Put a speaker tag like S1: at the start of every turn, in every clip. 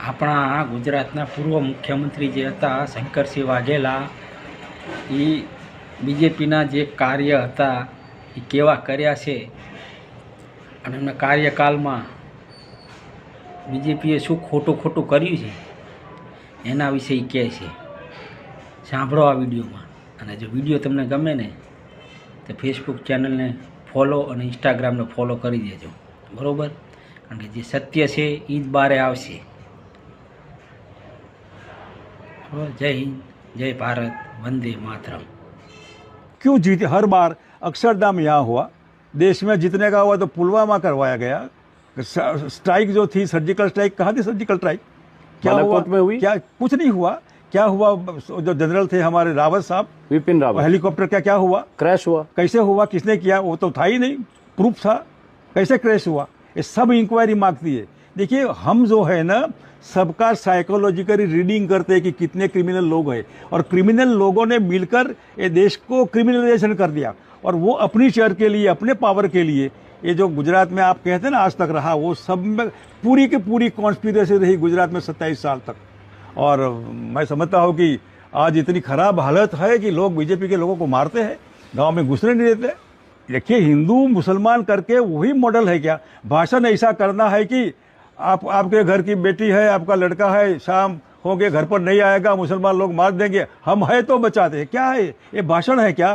S1: આપણા ગુજરાતના પૂર્વ મુખ્યમંત્રી જે હતા શંકરસિંહ વાઘેલા, એ બીજેપીના જે કાર્ય હતા એ કેવા કર્યા છે અને એમના કાર્યકાળમાં બીજેપીએ શું ખોટું કર્યું છે એના વિશે એ કહે છે. સાંભળો આ વિડીયોમાં. અને જો વિડીયો તમને ગમે ને તો ફેસબુક ચેનલને ફોલો અને ઇન્સ્ટાગ્રામને ફોલો કરી દેજો, બરાબર? કારણ કે જે સત્ય છે એ જ બારે આવશે. जय हिंद, जय भारत, वंदे मातरम.
S2: क्यों जीते? हर बार अक्षरधाम यहाँ हुआ, देश में जीतने का हुआ तो पुलवामा करवाया गया. स्ट्राइक जो थी, सर्जिकल स्ट्राइक, कहाँ थी सर्जिकल स्ट्राइक? क्या हुआ में हुई? क्या कुछ नहीं हुआ. क्या हुआ? जो जनरल थे हमारे रावत साहब, विपिन रावत, हेलीकॉप्टर का क्या हुआ? क्रैश हुआ. कैसे हुआ? किसने किया? वो तो था ही नहीं, प्रूफ था. कैसे क्रैश हुआ? ये सब इंक्वायरी मांगती है. देखिए, हम जो है ना, सबका साइकोलॉजिकली रीडिंग करते हैं कि कितने क्रिमिनल लोग हैं, और क्रिमिनल लोगों ने मिलकर ये देश को क्रिमिनलाइजेशन कर दिया, और वो अपनी चेयर के लिए, अपने पावर के लिए, ये जो गुजरात में आप कहते हैं ना आज तक रहा, वो सब में पूरी की पूरी कॉन्स्पिरेसी रही गुजरात में 27 साल तक. और मैं समझता हूँ कि आज इतनी खराब हालत है कि लोग बीजेपी के लोगों को मारते हैं, गाँव में घुसने नहीं देते. देखिए, हिंदू मुसलमान करके वही मॉडल है क्या? भाषण ऐसा करना है कि आपके घर की बेटी है, आपका लड़का है, शाम हो गए घर पर नहीं आएगा, मुसलमान लोग मार देंगे, हम है तो बचाते हैं. क्या है ये? भाषण है क्या?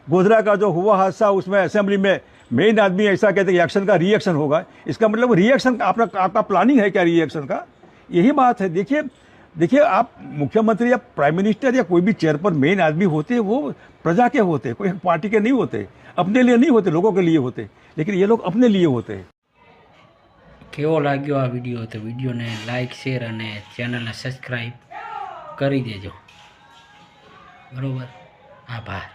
S2: गोधरा का जो हुआ हादसा, उसमें असेंबली में मेन आदमी ऐसा कहते हैं एक्शन का रिएक्शन होगा. इसका मतलब रिएक्शन आपका प्लानिंग है क्या रिएक्शन का? यही बात है. देखिए, आप मुख्यमंत्री या प्राइम मिनिस्टर या कोई भी चेयर पर मेन आदमी होते हैं, वो प्रजा के होते हैं, कोई पार्टी के नहीं होते, अपने लिए नहीं होते, लोगों के लिए होते. लेकिन ये लोग अपने लिए होते हैं.
S1: કેવો લાગ્યો આ વિડીયો? તો વિડીયોને લાઇક, શેર અને ચેનલને સબસ્ક્રાઈબ કરી દેજો, બરાબર? આભાર.